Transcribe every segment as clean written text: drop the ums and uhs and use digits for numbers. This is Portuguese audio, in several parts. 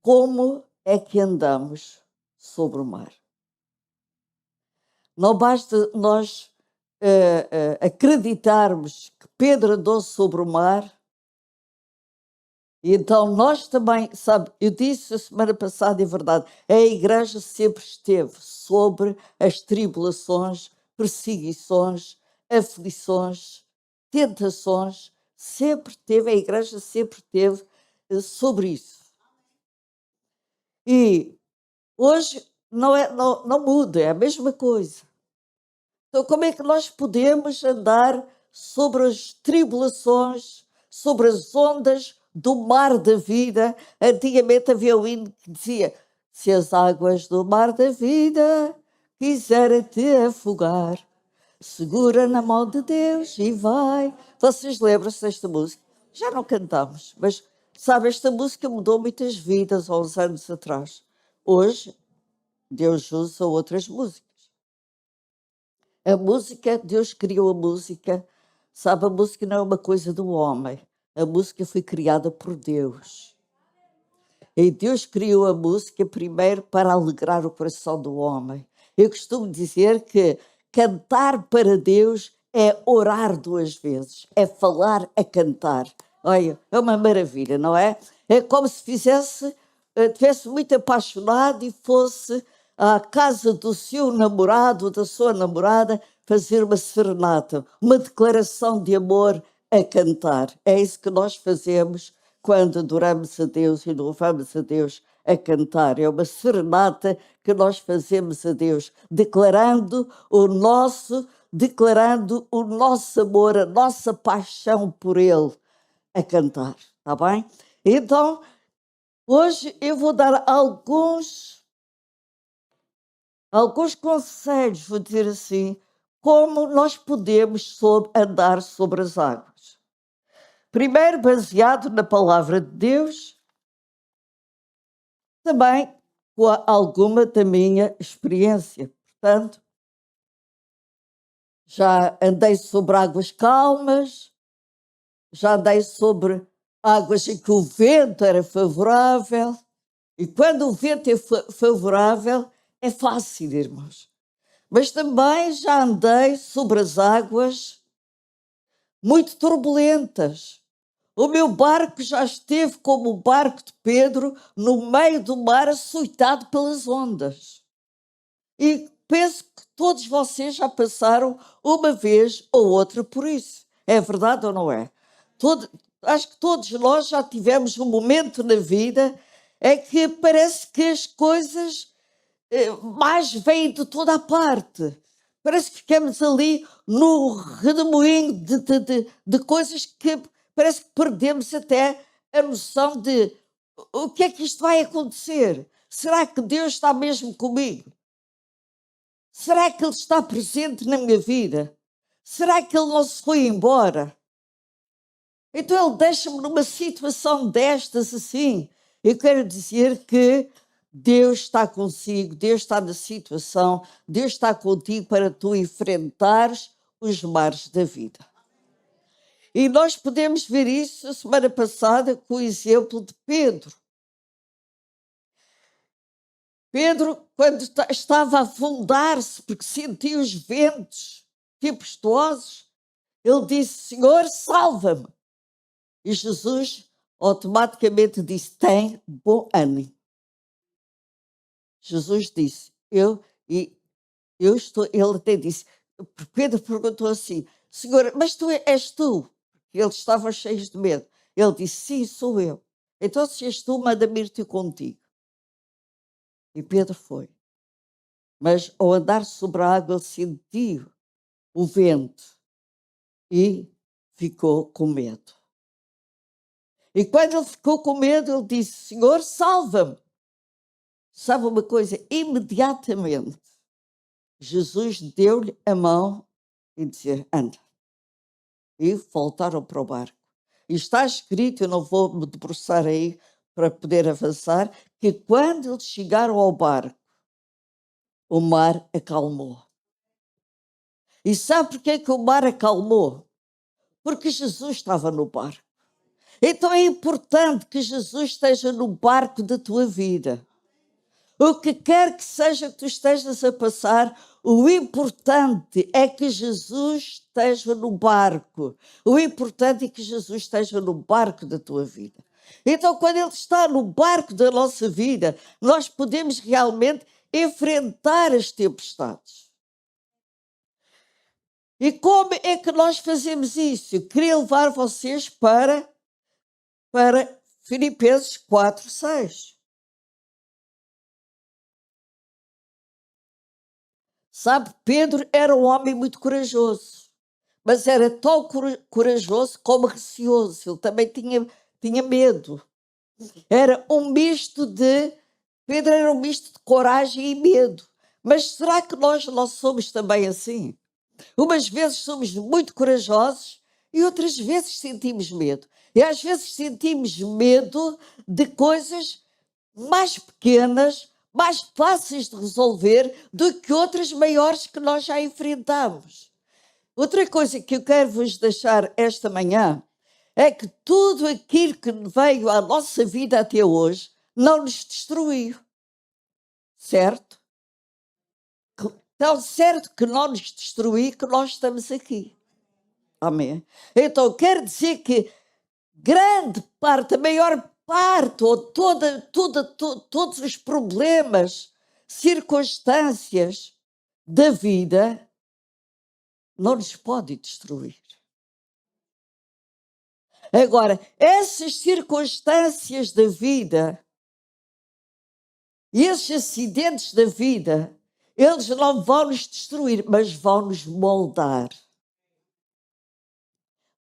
como é que andamos sobre o mar. Não basta nós acreditarmos que Pedro andou sobre o mar, e então nós também, sabe, eu disse a semana passada, é verdade, a igreja sempre esteve sobre as tribulações, perseguições, aflições, tentações, sempre teve, a igreja sempre teve sobre isso. E hoje não muda, é a mesma coisa. Então, como é que nós podemos andar sobre as tribulações, sobre as ondas do mar da vida? Antigamente havia um hino que dizia: se as águas do mar da vida quiserem te afogar, segura na mão de Deus e vai. Vocês lembram-se desta música? Já não cantamos, mas sabe, esta música mudou muitas vidas há uns anos atrás. Hoje, Deus usa outras músicas. A música, Deus criou a música. Sabe, a música não é uma coisa do homem. A música foi criada por Deus. E Deus criou a música primeiro para alegrar o coração do homem. Eu costumo dizer que cantar para Deus é orar 2 vezes, é falar a cantar. Olha, é uma maravilha, não é? É como se tivesse muito apaixonado e fosse à casa do seu namorado ou da sua namorada fazer uma serenata, uma declaração de amor a cantar. É isso que nós fazemos quando adoramos a Deus e louvamos a Deus a cantar. É uma serenata que nós fazemos a Deus, declarando o nosso amor, a nossa paixão por Ele a cantar, está bem? Então, hoje eu vou dar alguns conselhos, vou dizer assim, como nós podemos andar sobre as águas. Primeiro, baseado na palavra de Deus, também com alguma da minha experiência. Portanto, já andei sobre águas calmas, já andei sobre águas em que o vento era favorável, e quando o vento é favorável, é fácil, irmãos. Mas também já andei sobre as águas muito turbulentas. O meu barco já esteve como o barco de Pedro no meio do mar, açoitado pelas ondas. E penso que todos vocês já passaram uma vez ou outra por isso. É verdade ou não é? Acho que todos nós já tivemos um momento na vida em que parece que as coisas mais vêm de toda a parte. Parece que ficamos ali no redemoinho de coisas que parece que perdemos até a noção de o que é que isto vai acontecer? Será que Deus está mesmo comigo? Será que Ele está presente na minha vida? Será que Ele não se foi embora? Então Ele deixa-me numa situação destas assim. Eu quero dizer que Deus está consigo, Deus está na situação, Deus está contigo para tu enfrentares os mares da vida. E nós podemos ver isso a semana passada com o exemplo de Pedro. Pedro, quando estava a afundar-se, porque sentia os ventos tempestuosos, ele disse: Senhor, salva-me. E Jesus automaticamente disse: tem bom ânimo. Jesus disse: eu estou. Ele até disse: Pedro perguntou assim: Senhor, mas tu és tu? Eles estavam cheios de medo. Ele disse: sim, sou eu. Então, se és tu, manda-me ir ter contigo. E Pedro foi. Mas ao andar sobre a água, ele sentiu o vento e ficou com medo. E quando ele ficou com medo, ele disse: Senhor, salva-me. Sabe uma coisa? Imediatamente, Jesus deu-lhe a mão e disse: anda. E voltaram para o barco. E está escrito, eu não vou me debruçar aí para poder avançar, que quando eles chegaram ao barco, o mar acalmou. E sabe porquê que o mar acalmou? Porque Jesus estava no barco. Então é importante que Jesus esteja no barco da tua vida. O que quer que seja que tu estejas a passar, o importante é que Jesus esteja no barco. O importante é que Jesus esteja no barco da tua vida. Então, quando Ele está no barco da nossa vida, nós podemos realmente enfrentar as tempestades. E como é que nós fazemos isso? Eu queria levar vocês para Filipenses 4:6. Sabe, Pedro era um homem muito corajoso, mas era tão corajoso como receoso. Ele também tinha medo. Era um misto de... Pedro era um misto de coragem e medo. Mas será que nós não somos também assim? Umas vezes somos muito corajosos e outras vezes sentimos medo. E às vezes sentimos medo de coisas mais pequenas, mais fáceis de resolver do que outras maiores que nós já enfrentamos. Outra coisa que eu quero vos deixar esta manhã é que tudo aquilo que veio à nossa vida até hoje não nos destruiu. Certo? Tão certo que não nos destruiu que nós estamos aqui. Amém? Então quer dizer que grande parte, a maior parte, ou todos os problemas, circunstâncias da vida não nos podem destruir. Agora, essas circunstâncias da vida e esses acidentes da vida, eles não vão nos destruir, mas vão nos moldar.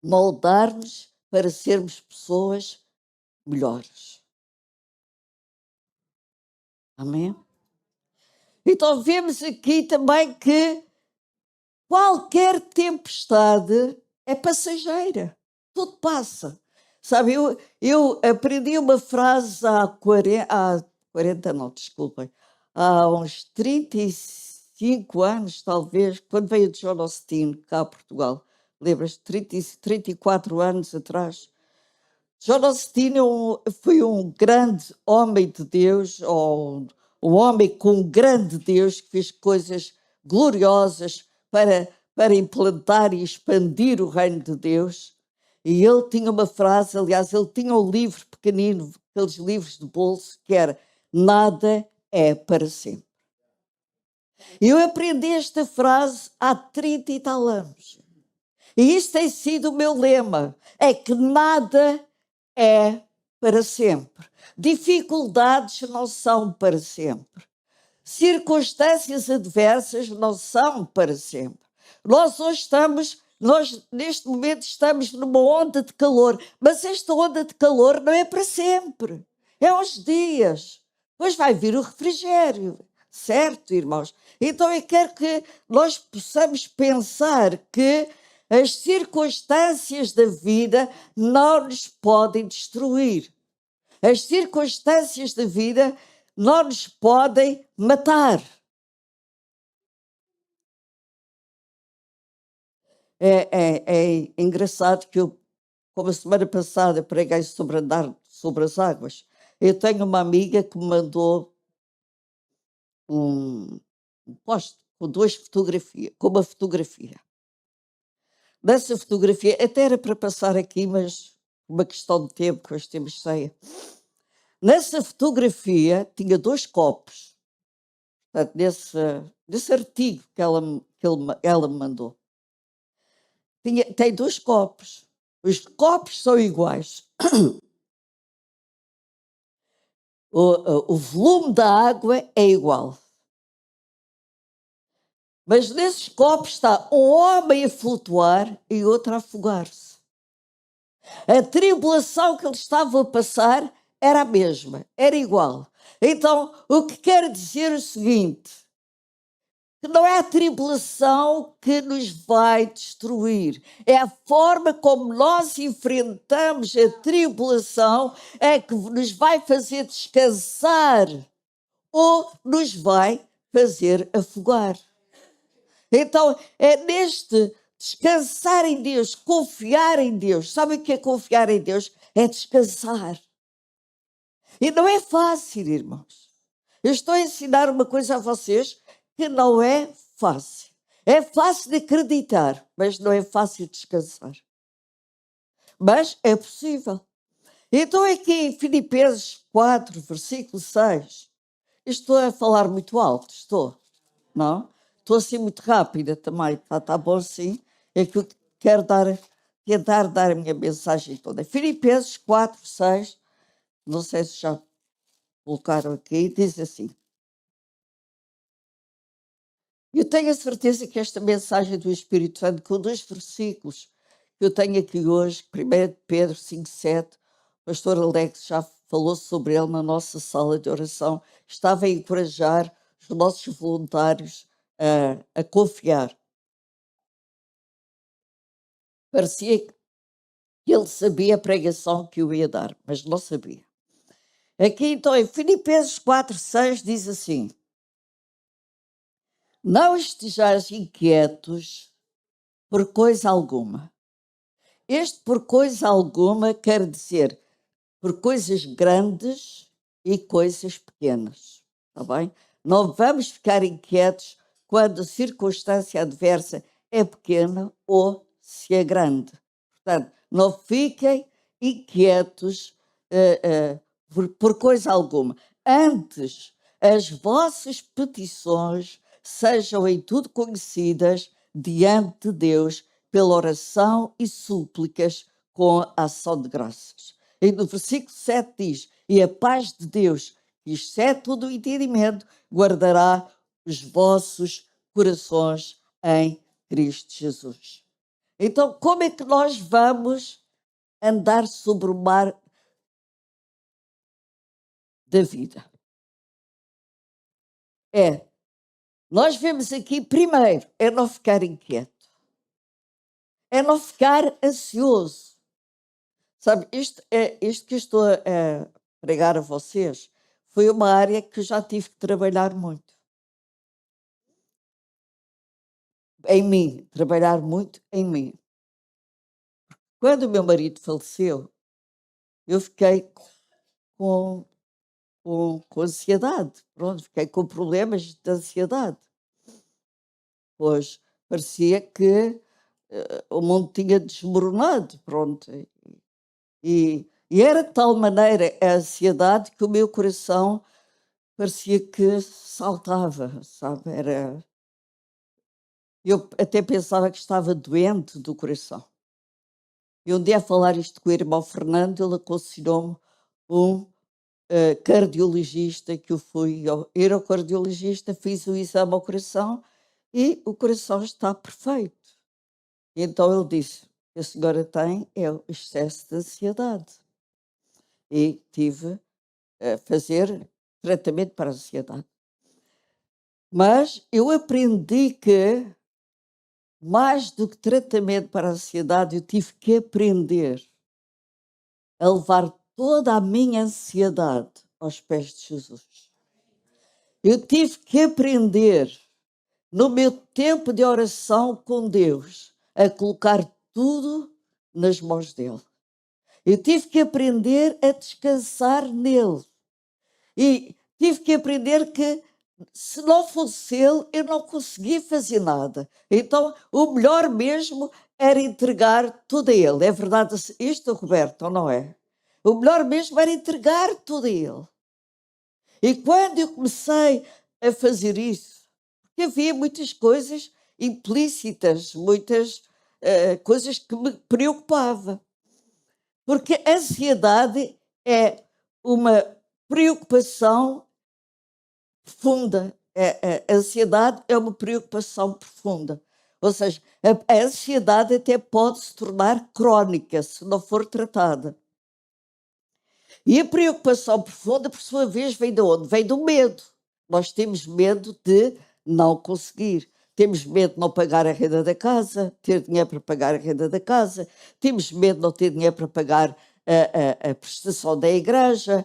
Moldar-nos para sermos pessoas melhores. Amém? Então vemos aqui também que qualquer tempestade é passageira. Tudo passa. Sabe, eu aprendi uma frase há 40 não, desculpem, há uns 35 anos, talvez, quando veio o John Austin cá a Portugal. Lembras? 34 anos atrás. John Austin foi um grande homem de Deus, ou um homem com um grande Deus que fez coisas gloriosas para implantar e expandir o reino de Deus. E ele tinha uma frase, aliás, ele tinha um livro pequenino, aqueles livros de bolso, que era: nada é para sempre. Eu aprendi esta frase há 30 e tal anos. E isto tem sido o meu lema, é que nada é para sempre. Dificuldades não são para sempre. Circunstâncias adversas não são para sempre. Nós neste momento estamos numa onda de calor, mas esta onda de calor não é para sempre. É uns dias. Depois vai vir o refrigério. Certo, irmãos? Então eu quero que nós possamos pensar que as circunstâncias da vida não nos podem destruir. As circunstâncias da vida não nos podem matar. É engraçado que eu, como a semana passada, preguei sobre andar sobre as águas. Eu tenho uma amiga que me mandou um post com uma fotografia. Nessa fotografia, até era para passar aqui, mas uma questão de tempo, que hoje temos ceia. Nessa fotografia tinha 2 copos. Portanto, nesse artigo que ela me mandou. Tem 2 copos. Os copos são iguais. O volume da água é igual. Mas nesses copos está um homem a flutuar e outro a afogar-se. A tribulação que eles estavam a passar era a mesma, era igual. Então, o que quer dizer o seguinte, que não é a tribulação que nos vai destruir, é a forma como nós enfrentamos a tribulação é que nos vai fazer descansar ou nos vai fazer afogar. Então, é neste descansar em Deus, confiar em Deus. Sabe o que é confiar em Deus? é descansar. E não é fácil, irmãos. Eu estou a ensinar uma coisa a vocês que não é fácil. É fácil de acreditar, mas não é fácil de descansar. Mas é possível. Então aqui em Filipenses 4, versículo 6, estou a falar muito alto, estou, não? Estou assim muito rápida também, tá bom assim? É que eu quero tentar dar a minha mensagem toda. Filipenses 4, 6, não sei se já colocaram aqui, diz assim: eu tenho a certeza que esta mensagem do Espírito Santo, com dois versículos que eu tenho aqui hoje, 1 Pedro 5,7, o pastor Alex já falou sobre ele na nossa sala de oração, estava a encorajar os nossos voluntários a confiar. Parecia que ele sabia a pregação que eu ia dar, mas não sabia. Aqui então em Filipenses 4,6 diz assim: não estejais inquietos por coisa alguma. Este por coisa alguma quer dizer por coisas grandes e coisas pequenas, está bem? Não vamos ficar inquietos quando a circunstância adversa é pequena ou se é grande. Portanto, não fiquem inquietos por coisa alguma. Antes, as vossas petições sejam em tudo conhecidas diante de Deus pela oração e súplicas com a ação de graças. E no versículo 7 diz: e a paz de Deus, que excede todo o entendimento, guardará os vossos corações em Cristo Jesus. Então, como é que nós vamos andar sobre o mar da vida? Nós vemos aqui, primeiro, é não ficar inquieto, é não ficar ansioso. Sabe, isto que eu estou a pregar a vocês foi uma área que eu já tive que trabalhar muito. Em mim, trabalhar muito em mim. Quando o meu marido faleceu, eu fiquei com ansiedade. Pronto, fiquei com problemas de ansiedade. Pois parecia que o mundo tinha desmoronado, pronto. E era de tal maneira a ansiedade que o meu coração parecia que saltava, sabe? Eu até pensava que estava doente do coração. E um dia a falar isto com o irmão Fernando, ele aconselhou-me um cardiologista, que eu fui ao cardiologista, fiz o exame ao coração e o coração está perfeito. E então ele disse: a senhora tem o excesso de ansiedade. E tive a fazer tratamento para a ansiedade. Mas eu aprendi que, mais do que tratamento para a ansiedade, eu tive que aprender a levar toda a minha ansiedade aos pés de Jesus. Eu tive que aprender, no meu tempo de oração com Deus, a colocar tudo nas mãos dele. Eu tive que aprender a descansar nele. E tive que aprender que, se não fosse ele, eu não conseguia fazer nada. Então, o melhor mesmo era entregar tudo a ele. É verdade isto, Roberto, ou não é? O melhor mesmo era entregar tudo a ele. E quando eu comecei a fazer isso, porque havia muitas coisas implícitas, muitas coisas que me preocupavam. Porque a ansiedade é uma preocupação profunda. A ansiedade é uma preocupação profunda. Ou seja, a ansiedade até pode se tornar crónica se não for tratada. E a preocupação profunda, por sua vez, vem de onde? Vem do medo. Nós temos medo de não conseguir. Temos medo de não pagar a renda da casa, ter dinheiro para pagar a renda da casa. Temos medo de não ter dinheiro para pagar a prestação da igreja.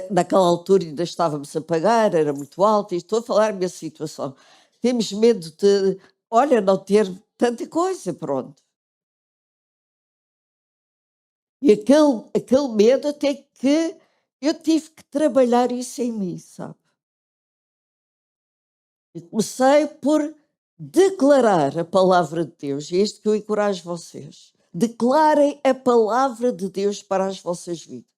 Naquela altura ainda estávamos a pagar, era muito alto. E estou a falar da minha situação. Temos medo de, olha, não ter tanta coisa, pronto. E aquele medo até que eu tive que trabalhar isso em mim, sabe? E comecei por declarar a palavra de Deus. E é isto que eu encorajo vocês. Declarem a palavra de Deus para as vossas vidas.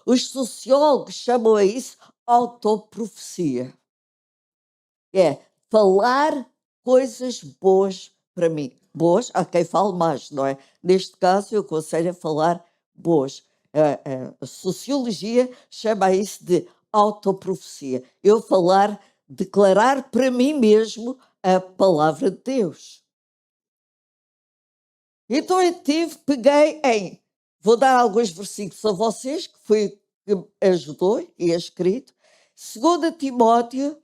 Os sociólogos chamam a isso autoprofecia. É falar coisas boas para mim. Boas, há quem fale mais, não é? Neste caso, eu aconselho a falar boas. A sociologia chama isso de autoprofecia. Eu declarar para mim mesmo a palavra de Deus. Então vou dar alguns versículos a vocês, que foi que me ajudou e é escrito. 2 Timóteo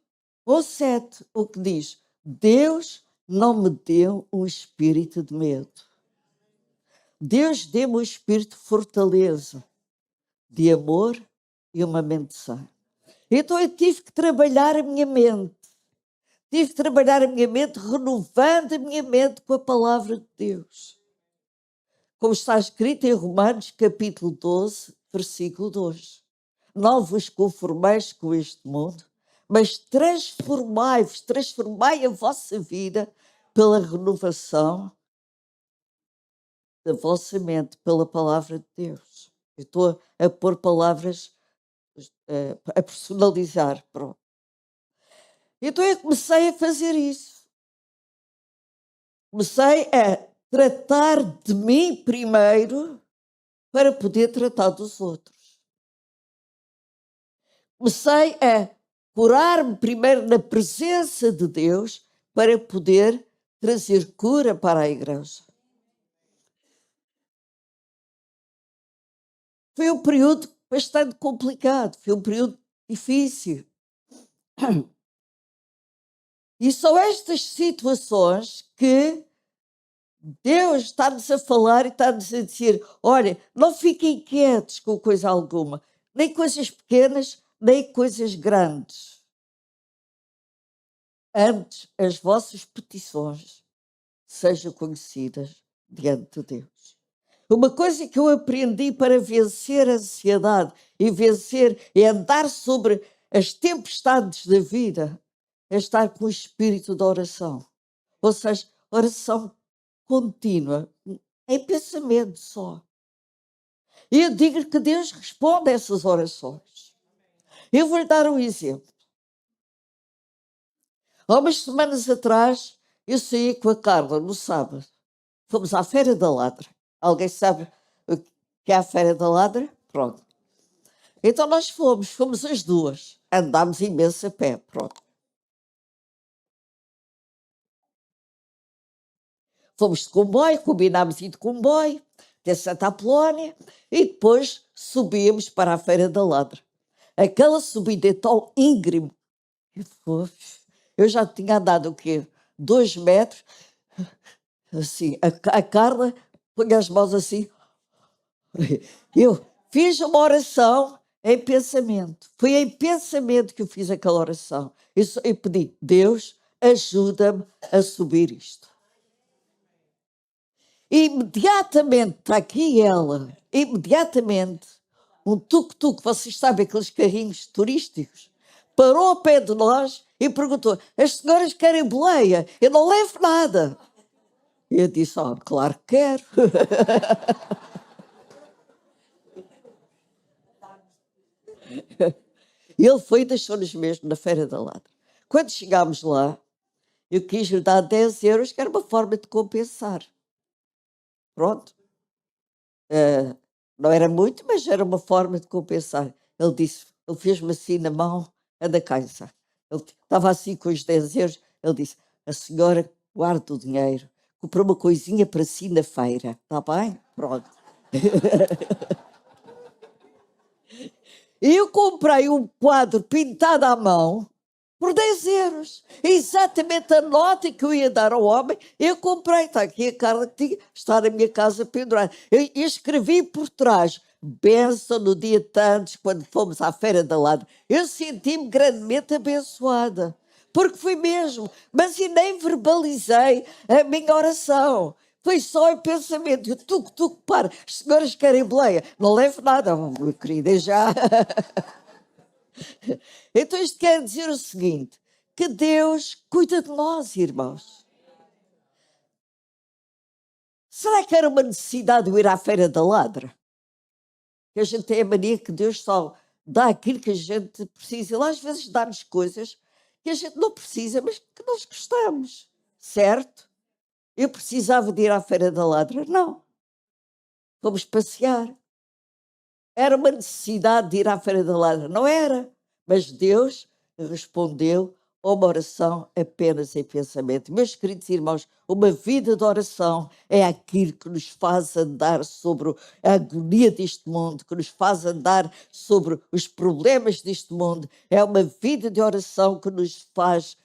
1,7, o que diz: Deus não me deu um espírito de medo. Deus deu-me um espírito de fortaleza, de amor e uma mente sã. Então eu tive que trabalhar a minha mente. Tive que trabalhar a minha mente, renovando a minha mente com a palavra de Deus. Como está escrito em Romanos, capítulo 12, versículo 2. Não vos conformeis com este mundo, mas transformai a vossa vida pela renovação da vossa mente, pela palavra de Deus. Eu estou a pôr palavras, a personalizar, pronto. Então eu comecei a fazer isso. Comecei a tratar de mim primeiro para poder tratar dos outros. Comecei a curar-me primeiro na presença de Deus para poder trazer cura para a igreja. Foi um período bastante complicado, foi um período difícil. E são estas situações que Deus está-nos a falar e está-nos a dizer: olha, não fiquem inquietos com coisa alguma, nem coisas pequenas, nem coisas grandes. Antes, as vossas petições sejam conhecidas diante de Deus. Uma coisa que eu aprendi para vencer a ansiedade e andar sobre as tempestades da vida é estar com o espírito de oração. Ou seja, oração contínua, em pensamento só. E eu digo que Deus responde a essas orações. Eu vou-lhe dar um exemplo. Há umas semanas atrás, eu saí com a Carla no sábado. Fomos à Feira da Ladra. Alguém sabe o que é a Feira da Ladra? Pronto. Então nós fomos as duas. Andámos imenso a pé, pronto. Fomos de comboio, combinámos ir de comboio até Santa Apolónia e depois subíamos para a Feira da Ladra. Aquela subida é tão íngreme. Eu já tinha andado o quê? 2 metros. Assim, a Carla põe as mãos assim. Eu fiz uma oração em pensamento. Foi em pensamento que eu fiz aquela oração. Eu pedi: Deus, ajuda-me a subir isto. Imediatamente, está aqui ela, imediatamente, um tuk-tuk, vocês sabem, aqueles carrinhos turísticos, parou ao pé de nós e perguntou: as senhoras querem boleia? Eu não levo nada. E eu disse: claro que quero. Ele foi e deixou-nos mesmo na Feira da Ladra. Quando chegámos lá, eu quis lhe dar 10 euros, que era uma forma de compensar. Pronto. Não era muito, mas era uma forma de compensar. Ele fez-me assim na mão, anda cá, sabe? Ele estava assim com os 10 euros. Ele disse: a senhora guarda o dinheiro, comprou uma coisinha para si na feira. Está bem? Pronto. E eu comprei um quadro pintado à mão por 10 euros. Exatamente a nota que eu ia dar ao homem, eu comprei. Está aqui a Carla que tinha, está na minha casa pendurada. Eu escrevi por trás: bênção no dia tantos, quando fomos à Feira da Ladra. Eu senti-me grandemente abençoada. Porque fui mesmo. Mas eu nem verbalizei a minha oração. Foi só em pensamento. Eu, para. As senhoras querem boleia. Não levo nada, meu querido, é já. Então isto quer dizer o seguinte, que Deus cuida de nós, irmãos. Será que era uma necessidade de eu ir à Feira da Ladra? Que a gente tem a mania que Deus só dá aquilo que a gente precisa. Ele às vezes dá-nos coisas que a gente não precisa, mas que nós gostamos, certo? Eu precisava de ir à Feira da Ladra? Não. Fomos passear. Era uma necessidade de ir à Feira da Ladra? Não era. Mas Deus respondeu a uma oração apenas em pensamento. Meus queridos irmãos, uma vida de oração é aquilo que nos faz andar sobre a agonia deste mundo, que nos faz andar sobre os problemas deste mundo. É uma vida de oração que nos faz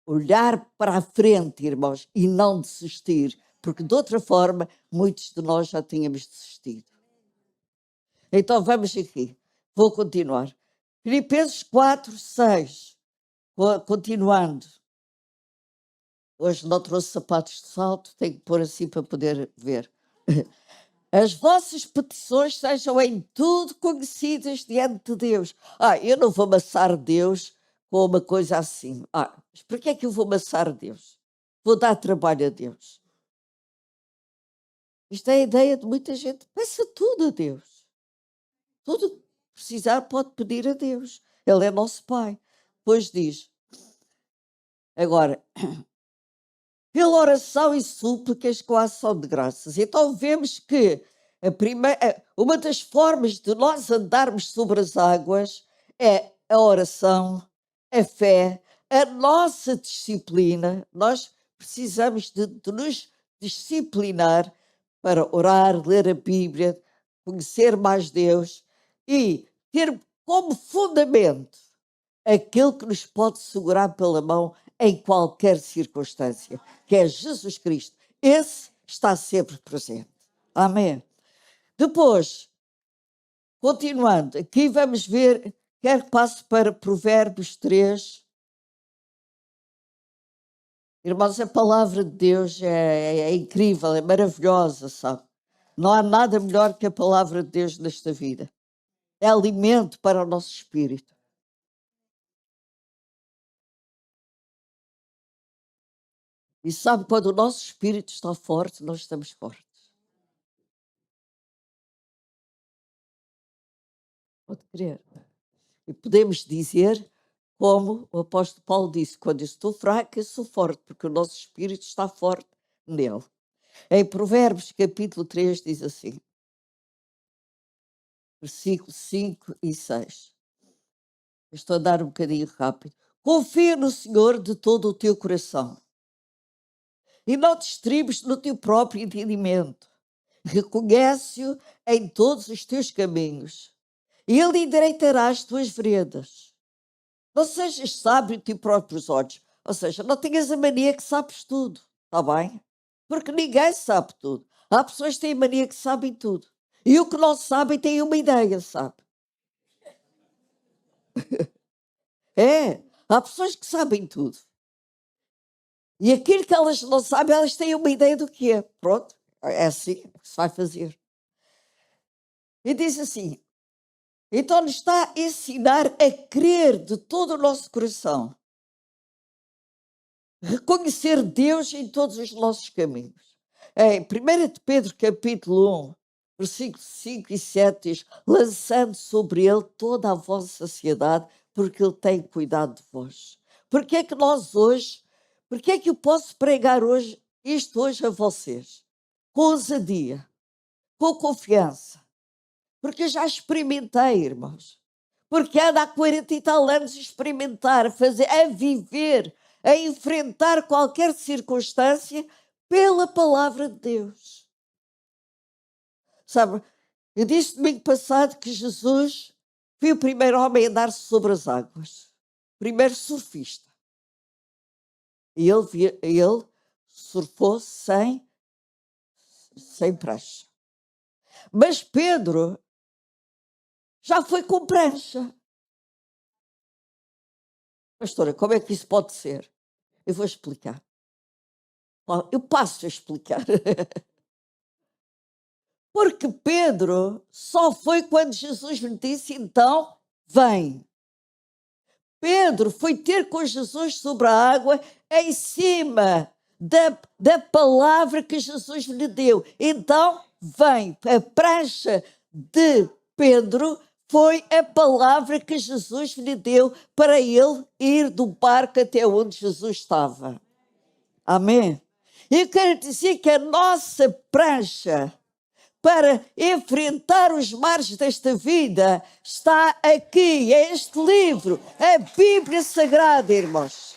olhar para a frente, irmãos, e não desistir, porque de outra forma muitos de nós já tínhamos desistido. Então vamos aqui, vou continuar. Filipenses 4, 6, continuando. Hoje não trouxe sapatos de salto, tenho que pôr assim para poder ver. As vossas petições sejam em tudo conhecidas diante de Deus. Eu não vou amassar Deus com uma coisa assim. Mas por que é que eu vou amassar Deus? Vou dar trabalho a Deus. Isto é a ideia de muita gente. Peça tudo a Deus. Tudo que precisar pode pedir a Deus. Ele é nosso Pai. Depois diz, agora, pela oração e súplicas com a ação de graças. Então vemos que uma das formas de nós andarmos sobre as águas é a oração, a fé, a nossa disciplina. Nós precisamos de nos disciplinar para orar, ler a Bíblia, conhecer mais Deus e ter como fundamento aquele que nos pode segurar pela mão em qualquer circunstância, que é Jesus Cristo. Esse está sempre presente. Amém. Depois, continuando, aqui vamos ver, quero que passe para Provérbios 3. Irmãos, a palavra de Deus é incrível, é maravilhosa, sabe? Não há nada melhor que a palavra de Deus nesta vida. É alimento para o nosso espírito. E sabe, quando o nosso espírito está forte, nós estamos fortes. Pode crer. E podemos dizer, como o apóstolo Paulo disse, quando eu estou fraco, eu sou forte, porque o nosso espírito está forte nele. Em Provérbios, capítulo 3, diz assim, versículos 5 e 6. Eu estou a dar um bocadinho rápido. Confia no Senhor de todo o teu coração e não te estribes no teu próprio entendimento. Reconhece-o em todos os teus caminhos e ele endireitará as tuas veredas. Não sejas sábio em teus próprios olhos. Ou seja, não tenhas a mania que sabes tudo. Está bem? Porque ninguém sabe tudo. Há pessoas que têm a mania que sabem tudo. E o que não sabem têm uma ideia, sabe? Há pessoas que sabem tudo. E aquilo que elas não sabem, elas têm uma ideia do que é. Pronto, é assim que se vai fazer. E diz assim, então nos está a ensinar a crer de todo o nosso coração. Reconhecer Deus em todos os nossos caminhos. Em 1 de Pedro, capítulo 1, versículos 5 e 7, diz, lançando sobre ele toda a vossa ansiedade, porque ele tem cuidado de vós. Porque é que nós hoje, porque é que eu posso pregar isto hoje a vocês? Com ousadia, com confiança. Porque eu já experimentei, irmãos. Porque ando há 40 e tal anos a experimentar, a viver, a enfrentar qualquer circunstância pela palavra de Deus. Sabe, eu disse domingo passado que Jesus foi o primeiro homem a andar sobre as águas. Primeiro surfista. E ele surfou sem prancha. Mas Pedro já foi com prancha. Pastora, como é que isso pode ser? Eu vou explicar. Eu passo a explicar. Porque Pedro só foi quando Jesus lhe disse, então, vem. Pedro foi ter com Jesus sobre a água em cima da palavra que Jesus lhe deu. Então, vem. A prancha de Pedro foi a palavra que Jesus lhe deu para ele ir do barco até onde Jesus estava. Amém? Eu quero dizer que a nossa prancha para enfrentar os mares desta vida está aqui, é este livro, a Bíblia Sagrada, irmãos.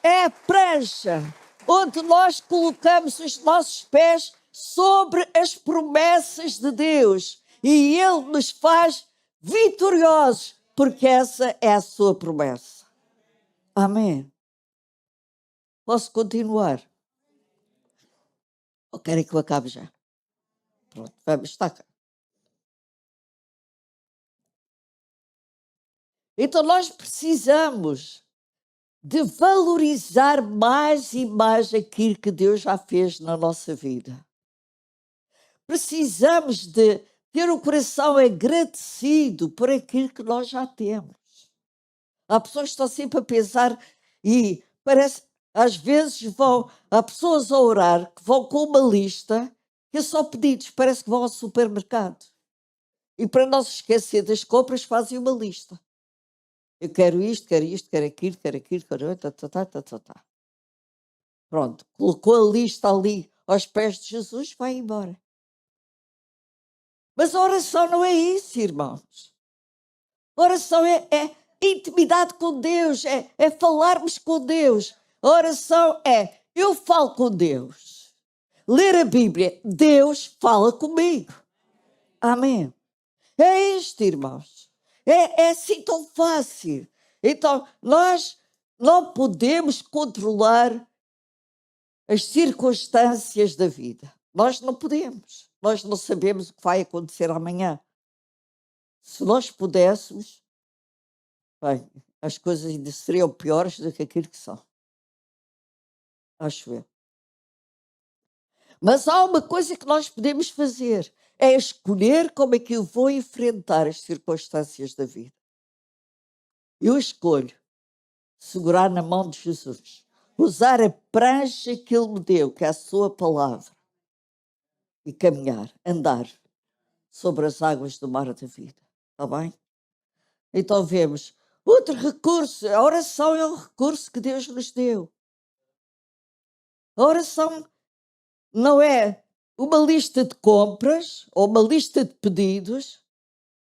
É a prancha onde nós colocamos os nossos pés sobre as promessas de Deus e Ele nos faz vitoriosos, porque essa é a sua promessa. Amém. Posso continuar? Ou querem que eu acabe já? Pronto, vamos, está cá. Então nós precisamos de valorizar mais e mais aquilo que Deus já fez na nossa vida. Precisamos de ter o coração agradecido por aquilo que nós já temos. Há pessoas que estão sempre a pensar e parece, às vezes há pessoas a orar que vão com uma lista que é só pedidos, parece que vão ao supermercado. E para não se esquecer das compras fazem uma lista. Eu quero isto, quero aquilo, tá. Pronto, colocou a lista ali aos pés de Jesus, vai embora. Mas a oração não é isso, irmãos. A oração é intimidade com Deus, é falarmos com Deus. A oração é, eu falo com Deus. Ler a Bíblia, Deus fala comigo. Amém. É isto, irmãos. É assim tão fácil. Então, nós não podemos controlar as circunstâncias da vida. Nós não podemos. Nós não sabemos o que vai acontecer amanhã. Se nós pudéssemos, bem, as coisas ainda seriam piores do que aquilo que são. Acho eu. Mas há uma coisa que nós podemos fazer, é escolher como é que eu vou enfrentar as circunstâncias da vida. Eu escolho segurar na mão de Jesus, usar a prancha que Ele me deu, que é a sua palavra, e caminhar, andar sobre as águas do mar da vida. Está bem? Então vemos outro recurso. A oração é um recurso que Deus nos deu. A oração não é uma lista de compras ou uma lista de pedidos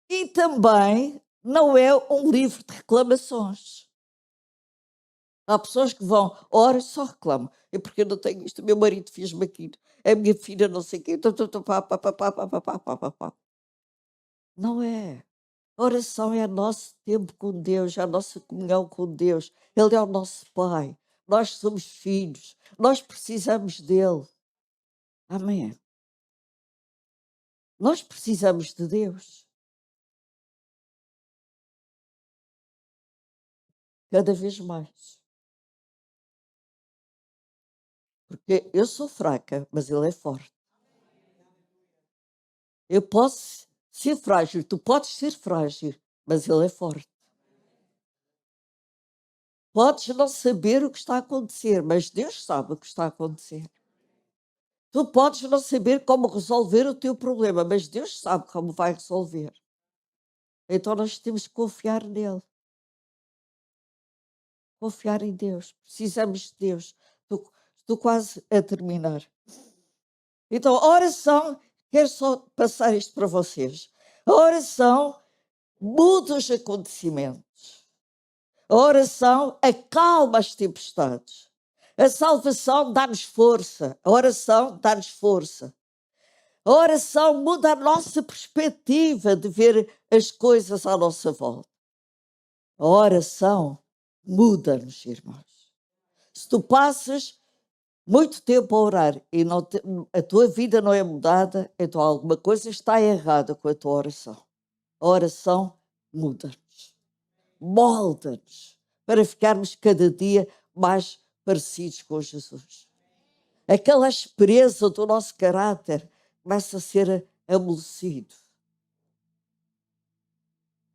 e também não é um livro de reclamações. Há pessoas que vão, ora, só reclamam. É porque eu não tenho isto, meu marido fez-me aquilo, a minha filha não sei o quê. Não é. A oração é o nosso tempo com Deus, é a nossa comunhão com Deus. Ele é o nosso Pai. Nós somos filhos. Nós precisamos dele. Amém. Nós precisamos de Deus. Cada vez mais. Porque eu sou fraca, mas ele é forte. Eu posso ser frágil, tu podes ser frágil, mas ele é forte. Podes não saber o que está a acontecer, mas Deus sabe o que está a acontecer. Tu podes não saber como resolver o teu problema, mas Deus sabe como vai resolver. Então nós temos que confiar nele. Confiar em Deus. Precisamos de Deus. Estou quase a terminar. Então, a oração, quero só passar isto para vocês. A oração muda os acontecimentos. A oração acalma as tempestades. A salvação dá-nos força. A oração dá-nos força. A oração muda a nossa perspectiva de ver as coisas à nossa volta. A oração muda-nos, irmãos. Se tu passas muito tempo a orar e a tua vida não é mudada, então alguma coisa está errada com a tua oração. A oração muda-nos, molda-nos, para ficarmos cada dia mais parecidos com Jesus. Aquela aspereza do nosso caráter começa a ser amolecido.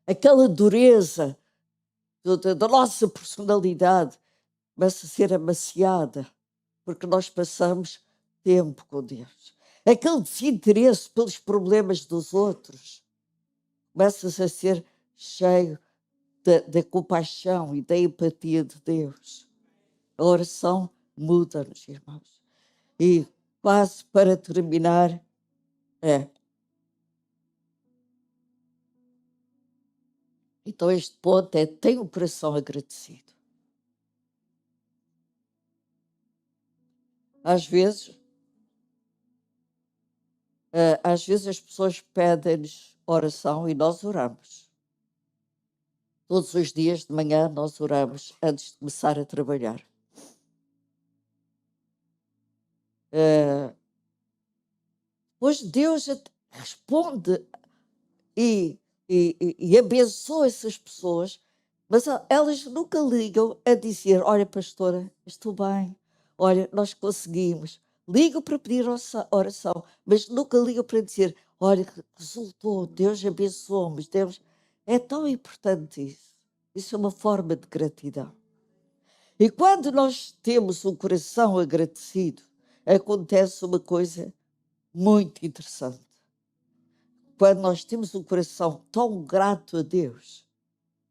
Aquela dureza da nossa personalidade começa a ser amaciada, porque nós passamos tempo com Deus. Aquele desinteresse pelos problemas dos outros começa a ser cheio da compaixão e da empatia de Deus. A oração muda-nos, irmãos. E quase para terminar, então este ponto é: tem o coração agradecido. Às vezes as pessoas pedem-nos oração e nós oramos. Todos os dias de manhã nós oramos antes de começar a trabalhar. Pois Deus responde e abençoa essas pessoas, mas elas nunca ligam a dizer: olha, pastora, estou bem, olha, nós conseguimos. Ligam para pedir oração, mas nunca ligam para dizer: olha, resultou, Deus abençoou-me. Deus... É tão importante isso. Isso é uma forma de gratidão. E quando nós temos um coração agradecido, acontece uma coisa muito interessante. Quando nós temos um coração tão grato a Deus,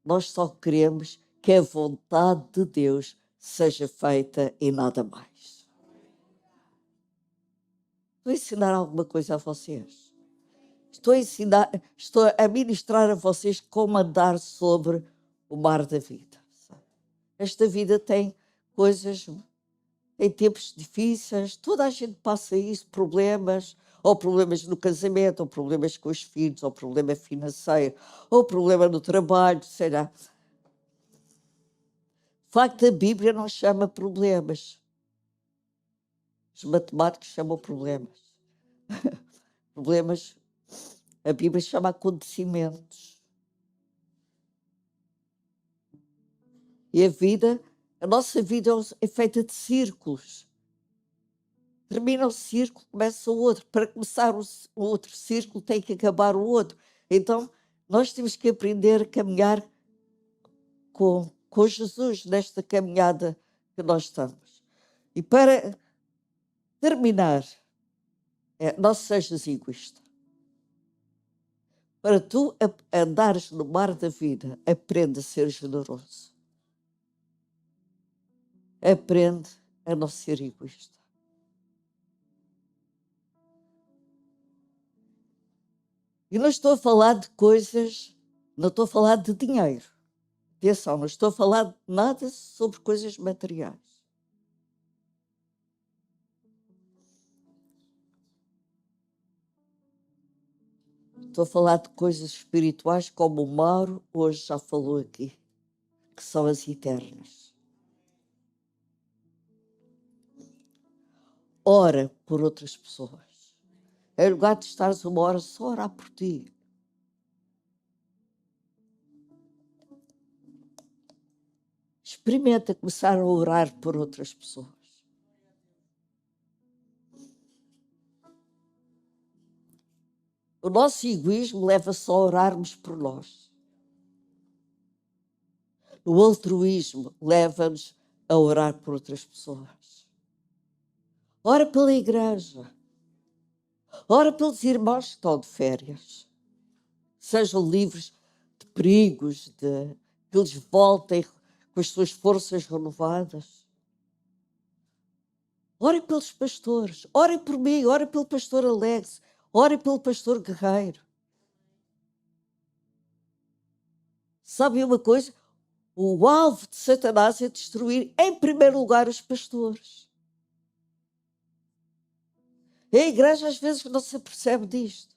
nós só queremos que a vontade de Deus seja feita e nada mais. Estou a ensinar alguma coisa a vocês. Estou a ministrar a vocês como andar sobre o mar da vida. Esta vida tem coisas, tem tempos difíceis, toda a gente passa isso, problemas, ou problemas no casamento, ou problemas com os filhos, ou problema financeiro, ou problema no trabalho, sei lá. De facto, a Bíblia não chama problemas. Os matemáticos chamam problemas. Problemas, a Bíblia chama acontecimentos. E a nossa vida é feita de círculos. Termina o círculo, começa o outro. Para começar o outro círculo tem que acabar o outro. Então, nós temos que aprender a caminhar com Jesus nesta caminhada que nós estamos. E para terminar, não sejas egoísta. Para tu andares no mar da vida, aprende a ser generoso. Aprende a não ser egoísta. E não estou a falar de coisas, não estou a falar de dinheiro. Atenção, não estou a falar nada sobre coisas materiais. Estou a falar de coisas espirituais, como o Mauro hoje já falou aqui, que são as eternas. Ora por outras pessoas. Em lugar de estares uma hora só a orar por ti. Experimenta começar a orar por outras pessoas. O nosso egoísmo leva só a orarmos por nós. O altruísmo leva-nos a orar por outras pessoas. Ora pela igreja. Ora pelos irmãos que estão de férias. Sejam livres de perigos, que eles voltem com as suas forças renovadas. Orem pelos pastores. Orem por mim. Orem pelo pastor Alex. Orem pelo pastor Guerreiro. Sabem uma coisa? O alvo de Satanás é destruir, em primeiro lugar, os pastores. E a igreja às vezes não se apercebe disto.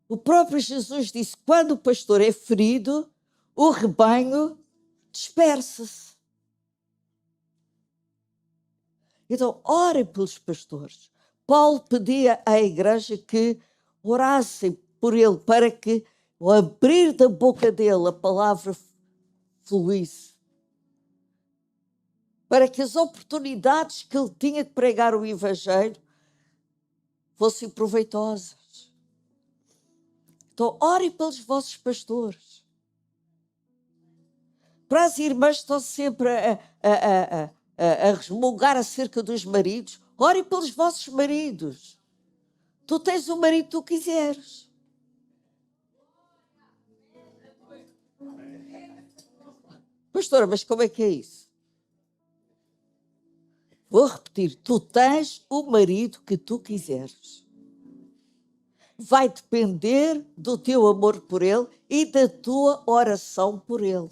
O próprio Jesus disse: quando o pastor é ferido, o rebanho dispersa-se. Então, orem pelos pastores. Paulo pedia à igreja que orassem por ele, para que, ao abrir da boca dele, a palavra fluísse. para que as oportunidades que ele tinha de pregar o Evangelho fossem proveitosas. Então, orem pelos vossos pastores. Para as irmãs que estão sempre a resmungar acerca dos maridos, orem pelos vossos maridos. Tu tens o marido que tu quiseres. Pastora, mas como é que é isso? Vou repetir, tu tens o marido que tu quiseres. Vai depender do teu amor por ele e da tua oração por ele.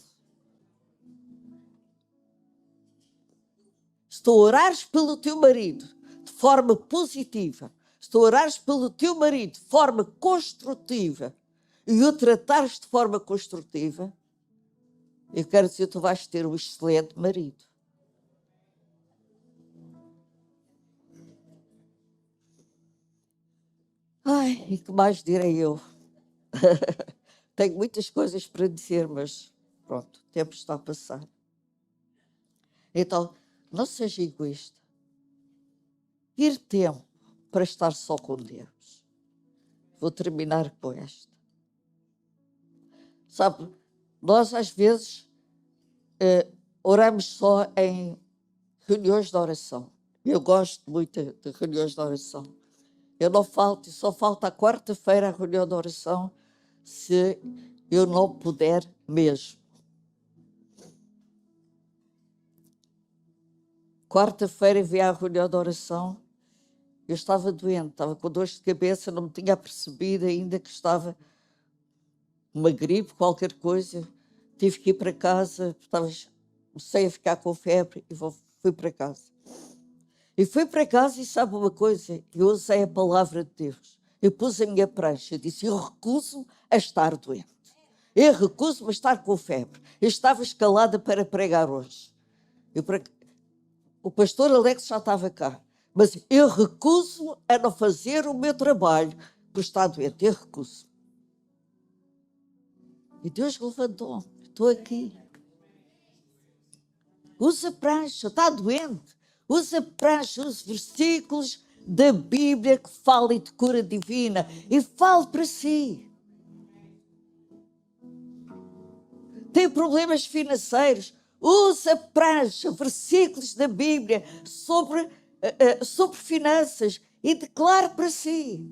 Se tu orares pelo teu marido de forma positiva, se tu orares pelo teu marido de forma construtiva e o tratares de forma construtiva, eu quero dizer que tu vais ter um excelente marido. Ai, e que mais direi eu? Tenho muitas coisas para dizer, mas pronto, o tempo está a passar. Então, não seja egoísta. Tire tempo para estar só com Deus. Vou terminar com esta. Sabe, nós às vezes oramos só em reuniões de oração. Eu gosto muito de reuniões de oração. Eu não falto, só falta a quarta-feira a reunião de oração, se eu não puder mesmo. Quarta-feira vi a reunião de oração. Eu estava doente, estava com dores de cabeça, não me tinha percebido ainda que estava uma gripe, qualquer coisa. Tive que ir para casa, comecei a ficar com febre e fui para casa. E fui para casa e sabe uma coisa? Eu usei a palavra de Deus. Eu pus a minha prancha e disse, eu recuso a estar doente. Eu recuso-me a estar com febre. Eu estava escalada para pregar hoje. O pastor Alex já estava cá. Mas eu recuso a não fazer o meu trabalho por estar doente. Eu recuso. E Deus levantou-me. Estou aqui. Usa prancha. Está doente. Usa prancha, os versículos da Bíblia que falem de cura divina. E fale para si. Tem problemas financeiros. Usa prancha, versículos da Bíblia sobre finanças e declare para si.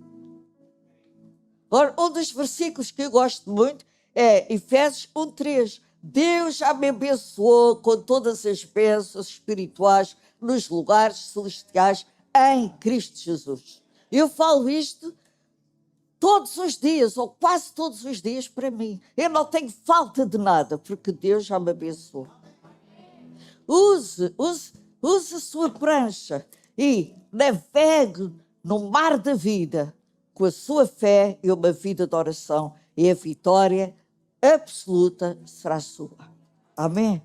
Ora, um dos versículos que eu gosto muito é Efésios 1:3. Deus já me abençoou com todas as bênçãos espirituais nos lugares celestiais em Cristo Jesus. Eu falo isto todos os dias, ou quase todos os dias para mim. Eu não tenho falta de nada, porque Deus já me abençoou. Use a sua prancha e navegue no mar da vida com a sua fé e uma vida de oração. E a vitória absoluta será sua. Amém?